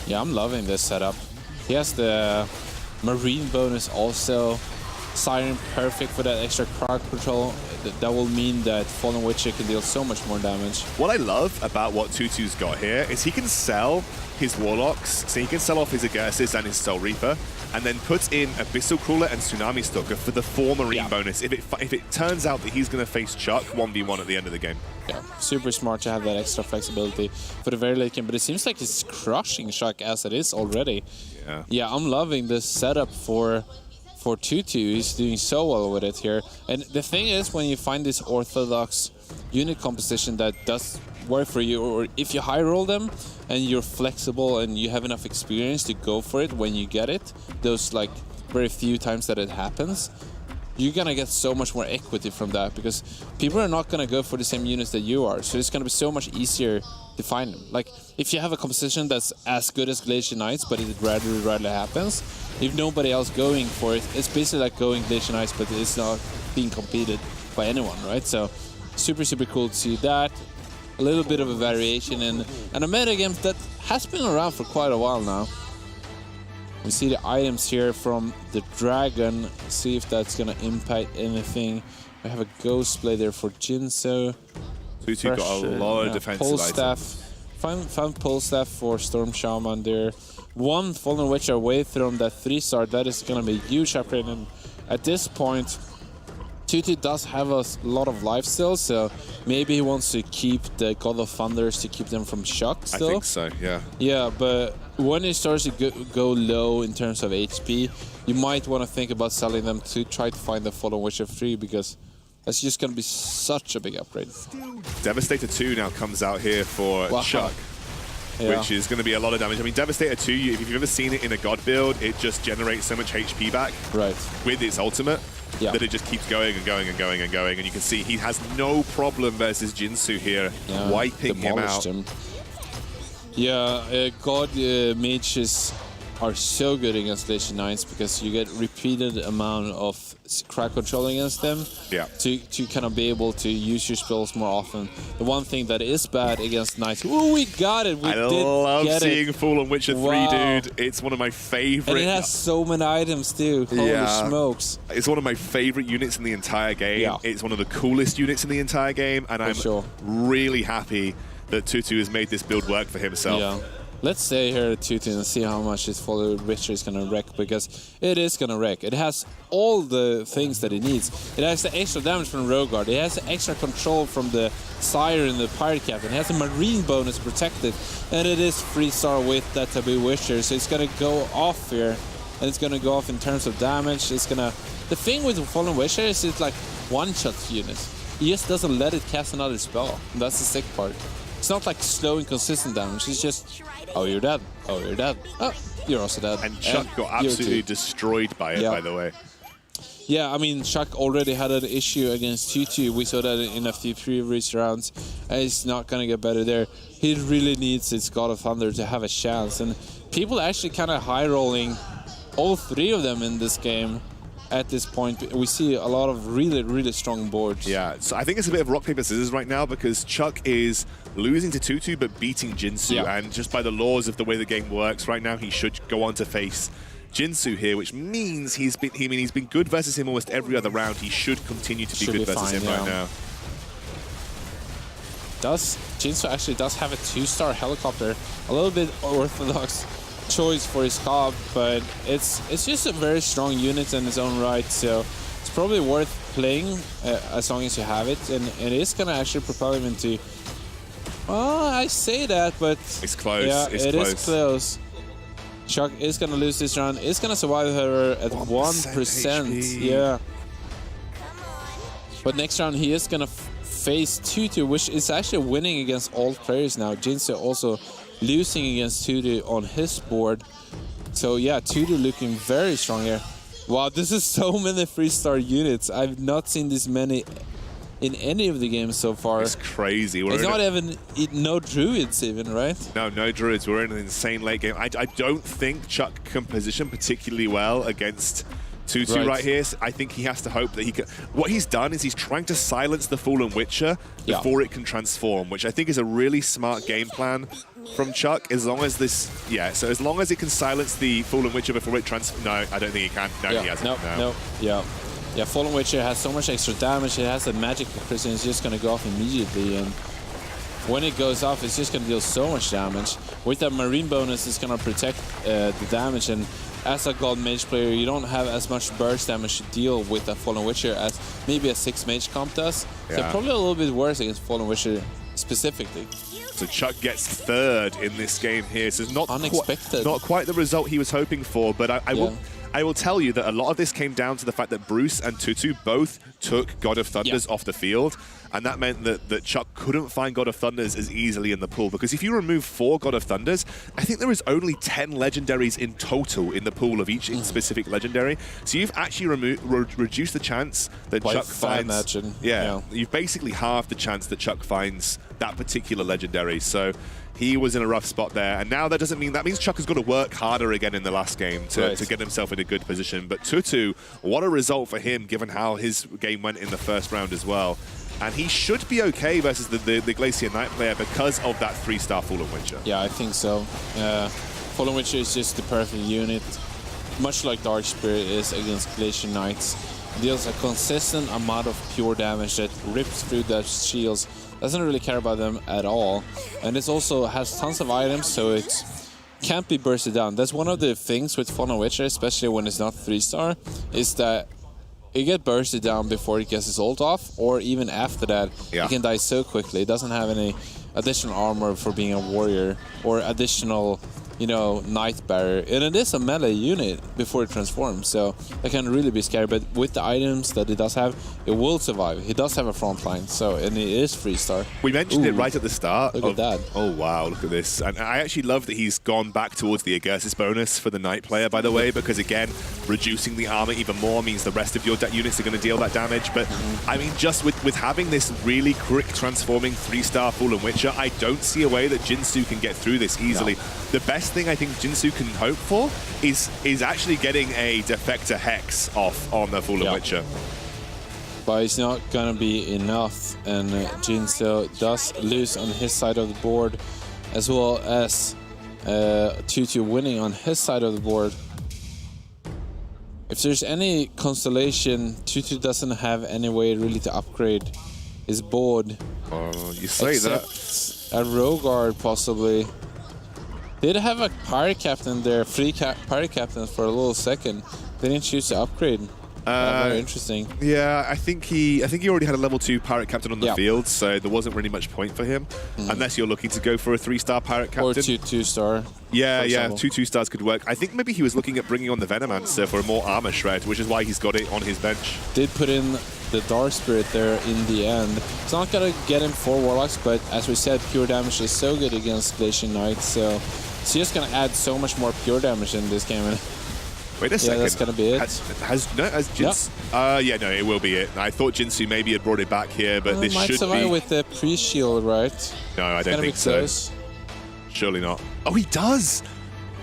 Speaker 4: Yeah, I'm loving this setup. He has the Marine bonus also. Siren perfect for that extra crowd control. That will mean that Fallen Witcher can deal so much more damage.
Speaker 2: What I love about what Tutu's got here is he can sell his Warlocks, so he can sell off his Agursis and his Soul Reaper, and then put in Abyssal Crawler and Tsunami Stalker for the 4 Marine bonus if it turns out that he's going to face Chuck 1v1 at the end of the game.
Speaker 4: Yeah, super smart to have that extra flexibility for the very late game, but it seems like he's crushing Chuck as it is already. Yeah, I'm loving this setup for Tutu. He's doing so well with it here. And the thing is, when you find this orthodox unit composition that does work for you, or if you high roll them and you're flexible and you have enough experience to go for it when you get it, those like very few times that it happens, you're gonna get so much more equity from that, because people are not gonna go for the same units that you are. So it's gonna be so much easier to find them. Like if you have a composition that's as good as Glacier Knights, but it rarely happens, if nobody else going for it, it's basically like going Glacier Knights, but it's not being competed by anyone, right? So super cool to see that. A little bit of a variation in a metagame that has been around for quite a while now. We see the items here from the Dragon. See if that's gonna impact anything. We have a Ghost Blade there for Jinso.
Speaker 2: Tutu got a lot of defensive
Speaker 4: Pole
Speaker 2: items.
Speaker 4: Staff. Found Pole Staff for Storm Shaman there. One Fallen Witch away from that 3-star. That is gonna be a huge upgrade. And at this point, Tutu does have a lot of life still, so maybe he wants to keep the God of Thunders to keep them from shock still.
Speaker 2: I think so, yeah.
Speaker 4: Yeah, but when it starts to go low in terms of HP, you might want to think about selling them to try to find the Fallen Witcher 3, because that's just going to be such a big upgrade.
Speaker 2: Devastator 2 now comes out here for Chuck, which is going to be a lot of damage. I mean, Devastator 2, if you've ever seen it in a God build, it just generates so much HP back with its ultimate. That it just keeps going and going and going and going, and you can see he has no problem versus Jinsu here, wiping him out.
Speaker 4: Yeah, God mages are so good against Glacier Knights because you get repeated amount of crowd control against them to kind of be able to use your spells more often. The one thing that is bad against Knights, oh, we got it!
Speaker 2: I love seeing Fallen Witcher 3, dude. It's one of my favorite.
Speaker 4: And it has so many items too. Holy smokes.
Speaker 2: It's one of my favorite units in the entire game. It's one of the coolest units in the entire game, and I'm really happy that Tutu has made this build work for himself. Let's stay here at Tutu and see how much this Fallen Witcher is going to wreck, because it is going to wreck. It has all the things that it needs. It has the extra damage from Rogard. It has the extra control from the Siren, the Pirate Captain. It has a Marine bonus protected, and it is 3-star with that Taboo Witcher, so it's going to go off here, and it's going to go off in terms of damage. It's going to... The thing with Fallen Witcher is it's like one-shot units. He just doesn't let it cast another spell. And that's the sick part. It's not like slow and consistent damage. It's just, oh, you're dead. Oh, you're dead. Oh, you're also dead. And Chuck got absolutely destroyed by it, by the way.
Speaker 4: Yeah, I mean, Chuck already had an issue against Tutu. We saw that in a few previous rounds. It's not going to get better there. He really needs his God of Thunder to have a chance. And people are actually kind of high-rolling all 3 of them in this game. At this point, we see a lot of really strong boards. Yeah,
Speaker 2: so I think it's a bit of rock, paper, scissors right now, because Chuck is losing to Tutu but beating Jinsu, and just by the laws of the way the game works right now, he should go on to face Jinsu here, which means he's been good versus him almost every other round. He should continue to be good versus him right now.
Speaker 4: Jinsu actually does have a 2-star helicopter, a little bit orthodox choice for his cob, but it's just a very strong unit in its own right, so it's probably worth playing as long as you have it, and it is gonna actually propel him into... Oh, I say that, but
Speaker 2: it's close.
Speaker 4: Yeah, it is close. Chuck is gonna lose this round. It's gonna survive her at 1%. Yeah. But next round he is gonna face Tutu, which is actually winning against all players now. Jinsu also losing against Tutu on his board. So yeah, Tutu looking very strong here. Wow, this is so many 3-star units. I've not seen this many in any of the games so far.
Speaker 2: It's crazy.
Speaker 4: It's not even no druids even, right?
Speaker 2: No druids. We're in an insane late game. I don't think Chuck can position particularly well against 2-2 right here. So I think he has to hope that he can. What he's done is he's trying to silence the Fallen Witcher before it can transform, which I think is a really smart game plan from Chuck. As long as this, so as long as it can silence the Fallen Witcher before it No, I don't think he can. No, he hasn't.
Speaker 4: No. Yeah, Fallen Witcher has so much extra damage. It has a magic prison. It's just going to go off immediately, and when it goes off, it's just going to deal so much damage. With that Marine bonus, it's going to protect the damage, and as a God Mage player, you don't have as much burst damage to deal with a Fallen Witcher as maybe a 6 Mage comp does. So probably a little bit worse against Fallen Witcher specifically.
Speaker 2: So Chuck gets third in this game here. So it's not
Speaker 4: unexpected.
Speaker 2: Not quite the result he was hoping for, but I will tell you that a lot of this came down to the fact that Bruce and Tutu both took God of Thunders off the field, and that meant that Chuck couldn't find God of Thunders as easily in the pool, because if you remove 4 God of Thunders, I think there is only 10 legendaries in total in the pool of each specific legendary. So you've actually reduced the chance that Chuck finds. You've basically halved the chance that Chuck finds that particular legendary. So he was in a rough spot there, and now that means Chuck has got to work harder again in the last game to get himself in a good position. But Tutu, what a result for him given how his game went in the first round as well. And he should be okay versus the Glacier Knight player because of that 3-star Fallen Witcher.
Speaker 4: Yeah, I think so. Fallen Witcher is just the perfect unit, much like Dark Spirit is against Glacier Knights. Deals a consistent amount of pure damage that rips through their shields. Doesn't really care about them at all. And it also has tons of items, so it can't be bursted down. That's one of the things with Fallen Witcher, especially when it's not 3-star, is that it gets bursted down before it gets its ult off, or even after that, it can die so quickly. It doesn't have any additional armor for being a warrior, or additional, Knight Barrier. And it is a melee unit before it transforms, so that can really be scary. But with the items that it does have, it will survive. He does have a front line, and it is 3-star.
Speaker 2: We mentioned it right at the start.
Speaker 4: Look at that.
Speaker 2: Oh, wow, look at this. And I actually love that he's gone back towards the Agursis bonus for the Knight player, by the way, because again, reducing the armor even more means the rest of your units are going to deal that damage. But I mean, just with having this really quick transforming 3-star Fallen Witcher, I don't see a way that Jinsu can get through this easily. The best thing I think Jinsu can hope for is actually getting a Defector Hex off on the Fallen Witcher.
Speaker 4: But it's not gonna be enough, and Jinsu does lose on his side of the board, as well as Tutu winning on his side of the board. If there's any consolation, Tutu doesn't have any way really to upgrade his board.
Speaker 2: You say that.
Speaker 4: A Rogard possibly. Did have a Pirate Captain there, free Pirate Captain for a little second. They didn't choose to upgrade. Very interesting.
Speaker 2: Yeah, I think he already had a level 2 Pirate Captain on the field, so there wasn't really much point for him, unless you're looking to go for a 3-star Pirate Captain.
Speaker 4: Or 2-2-star.
Speaker 2: Yeah, 2-2-stars could work. I think maybe he was looking at bringing on the Venomancer for a more armor shred, which is why he's got it on his bench.
Speaker 4: Did put in the Dark Spirit there in the end. It's not gonna get him 4 Warlocks, but as we said, pure damage is so good against Glacier Knights, so it's just gonna add so much more pure damage in this game.
Speaker 2: Wait a second.
Speaker 4: Yeah, that's gonna be it.
Speaker 2: Has Jinsu? No, it will be it. I thought Jinsu maybe had brought it back here, but this
Speaker 4: might
Speaker 2: should
Speaker 4: survive
Speaker 2: be
Speaker 4: with the pre-shield, right?
Speaker 2: No, I don't think so. Surely not. Oh, he does.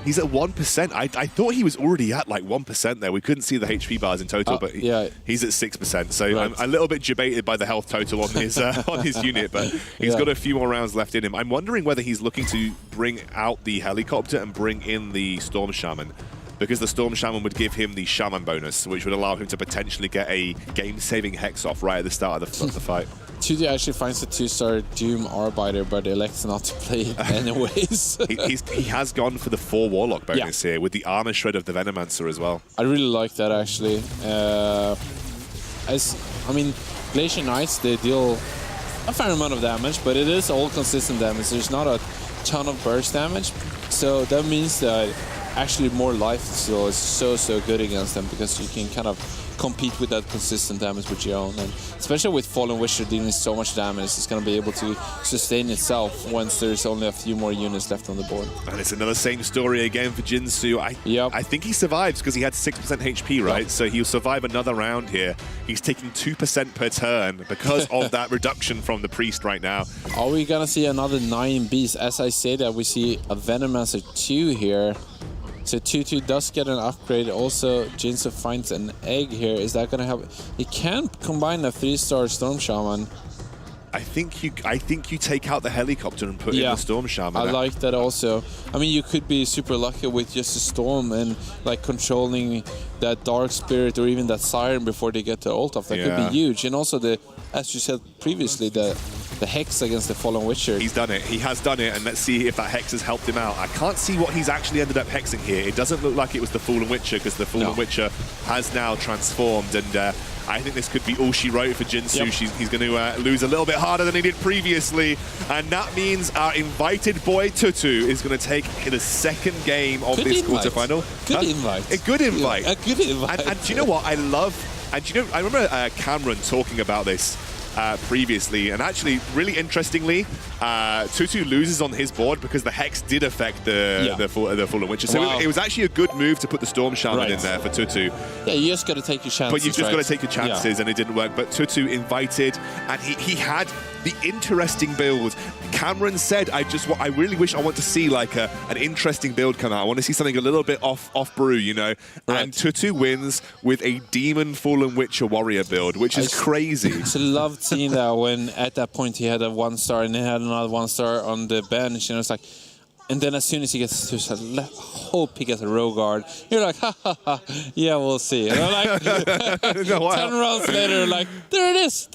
Speaker 2: He's at 1%. I thought he was already at like 1% there. We couldn't see the HP bars in total, but he's at 6%. So I'm a little bit debated by the health total on his on his unit, but he's got a few more rounds left in him. I'm wondering whether he's looking to bring out the helicopter and bring in the Storm Shaman, because the Storm Shaman would give him the Shaman bonus, which would allow him to potentially get a game-saving Hex off right at the start of the fight.
Speaker 4: Tutu actually finds a 2-star Doom Arbiter, but elects not to play it anyways.
Speaker 2: he has gone for the 4 Warlock bonus here, with the armor shred of the Venomancer as well.
Speaker 4: I really like that, actually. Glacier Knights, they deal a fair amount of damage, but it is all consistent damage. There's not a ton of burst damage, so that means that actually more life steal is so good against them, because you can kind of compete with that consistent damage with your own, and especially with Fallen Witcher dealing so much damage, it's going to be able to sustain itself once there's only a few more units left on the board.
Speaker 2: And it's another same story again for Jinsu. I think he survives because he had 6% HP, right? So he'll survive another round here. He's taking 2% per turn because of that reduction from the Priest right now.
Speaker 4: Are we going to see another 9 beasts? As I say that, we see a Venomancer 2 here. So 2-2 does get an upgrade. Also, Jinsu finds an egg here. Is that going to help? He can combine a 3-star Storm Shaman.
Speaker 2: I think you take out the helicopter and put in the Storm Shaman.
Speaker 4: I like that also. I mean, you could be super lucky with just a Storm and like controlling that Dark Spirit or even that Siren before they get the ult off. That could be huge. And also as you said previously, the Hex against the Fallen Witcher.
Speaker 2: He's done it. He has done it, and let's see if that Hex has helped him out. I can't see what he's actually ended up hexing here. It doesn't look like it was the Fallen Witcher, because the Fallen Witcher has now transformed, and I think this could be all she wrote for Jinsu. He's going to lose a little bit harder than he did previously, and that means our invited boy Tutu is going to take the second game of this quarterfinal.
Speaker 4: Good invite.
Speaker 2: A good invite.
Speaker 4: A good invite.
Speaker 2: And do you know what I love? And do you know, I remember Cameron talking about this previously, and actually, really interestingly, Tutu loses on his board because the Hex did affect the Fallen Witcher. So it was actually a good move to put the Storm Shaman in there for Tutu.
Speaker 4: Yeah, you just got to take your chances.
Speaker 2: But you've just got to take your chances, and it didn't work. But Tutu invited, and he had the interesting build. Cameron said, I really wish I want to see like an interesting build come out. I want to see something a little bit off brew, you know. And Tutu wins with a Demon Fallen Witcher Warrior build, which is crazy.
Speaker 4: I loved seeing that when at that point he had a 1-star and he had another 1-star on the bench, and it's like, and then as soon as he gets to hope he gets a row guard, you're like, ha ha ha, yeah, we'll see. And I'm like, 10 rounds later, like, there it is.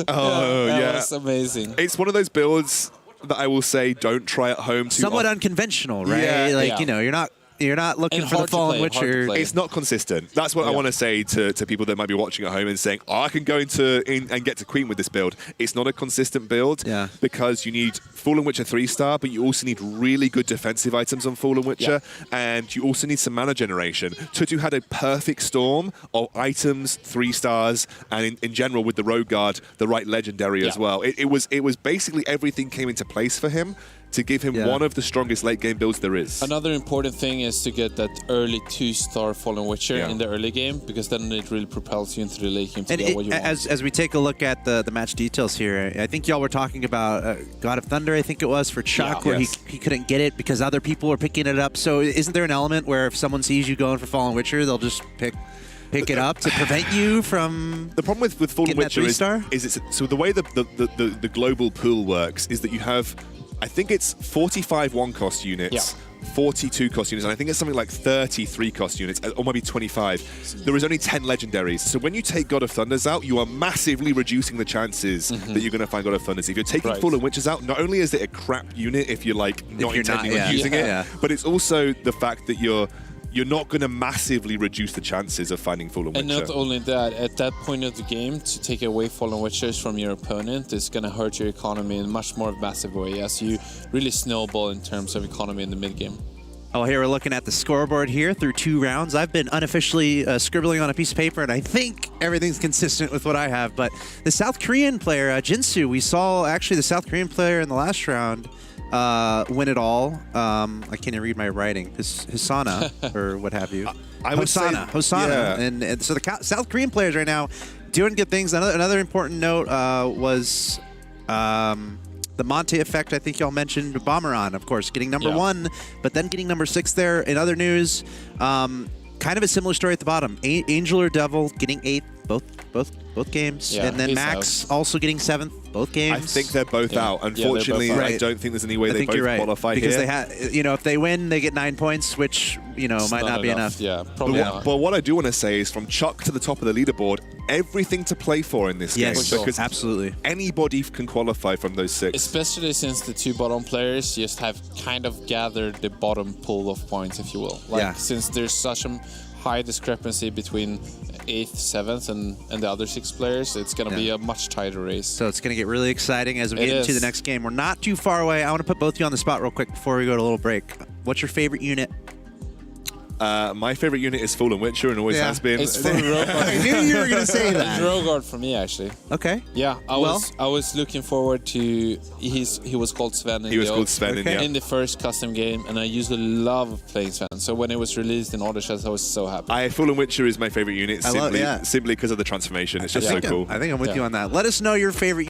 Speaker 2: Oh,
Speaker 4: that was amazing.
Speaker 2: It's one of those builds that I will say don't try at home too
Speaker 1: Somewhat unconventional, right?
Speaker 2: Yeah.
Speaker 1: You know, you're not looking for the Fallen Witcher.
Speaker 2: It's not consistent. That's what I want to say to people that might be watching at home and saying, I can go and get to Queen with this build. It's not a consistent build because you need Fallen Witcher 3-star, but you also need really good defensive items on Fallen Witcher, and you also need some mana generation. Tutu had a perfect storm of items, 3-stars, and in general with the Rogue Guard, the right legendary as well. It was basically everything came into place for him to give him one of the strongest late game builds there is.
Speaker 4: Another important thing is to get that early 2-star Fallen Witcher in the early game, because then it really propels you into the late game to get what you want.
Speaker 1: As we take a look at the match details here, I think y'all were talking about God of Thunder, I think it was, for Chuck, where he couldn't get it because other people were picking it up. So isn't there an element where if someone sees you going for Fallen Witcher, they'll just pick it up to prevent you from
Speaker 2: the problem with Fallen Witcher is it's so the way the global pool works is that you have, I think it's 45 1-cost units, 42 cost units, and I think it's something like 33 cost units, or maybe 25. There is only 10 legendaries. So when you take God of Thunders out, you are massively reducing the chances that you're going to find God of Thunders. If you're taking Fallen Witches out, not only is it a crap unit if you're like not intending on using it, but it's also the fact that you're not going to massively reduce the chances of finding Fallen Witcher.
Speaker 4: And not only that, at that point of the game, to take away Fallen Witchers from your opponent is going to hurt your economy in much more massive way, as you really snowball in terms of economy in the mid-game.
Speaker 1: Oh, here we're looking at the scoreboard here through 2 rounds. I've been unofficially scribbling on a piece of paper, and I think everything's consistent with what I have. But the South Korean player, Jinsu, we saw actually the South Korean player in the last round win it all. I can't even read my writing. Hisana, or what have you.
Speaker 2: I would say
Speaker 1: Hosana. And so the South Korean players right now doing good things. Another important note was the Monte effect. I think y'all mentioned Bomberon, of course, getting number 1, but then getting number 6 there. In other news, kind of a similar story at the bottom. Angel or Devil getting 8th, both games, and then Max also getting 7th. Both games.
Speaker 2: I think they're both out. Unfortunately, I don't think there's any way they both qualify
Speaker 1: because
Speaker 2: here.
Speaker 1: They if they win, they get 9 points, which might not be enough.
Speaker 4: Yeah, probably not.
Speaker 2: But what I do want to say is, from Chuck to the top of the leaderboard, everything to play for in this game. Because
Speaker 1: absolutely
Speaker 2: anybody can qualify from those 6.
Speaker 4: Especially since the 2 bottom players just have kind of gathered the bottom pool of points, if you will. Since there's such a high discrepancy between 8th, 7th, and the other 6 players, it's going to be a much tighter race.
Speaker 1: So it's going to get really exciting as we get into the next game. We're not too far away. I want to put both of you on the spot real quick before we go to a little break. What's your favorite unit?
Speaker 2: My favorite unit is Fallen Witcher and always has been.
Speaker 4: It's for Roguard.
Speaker 1: I knew you were going to say that.
Speaker 4: It's Roguard for me, actually.
Speaker 1: Okay.
Speaker 4: Yeah, I was looking forward to. He was called Sven.
Speaker 2: He was called Sven
Speaker 4: in the first custom game, and I usually love playing Sven. So when it was released in Auto Chess, I was so happy.
Speaker 2: Fallen Witcher is my favorite unit simply because of the transformation. It's just so cool.
Speaker 1: I think I'm with you on that. Let us know your favorite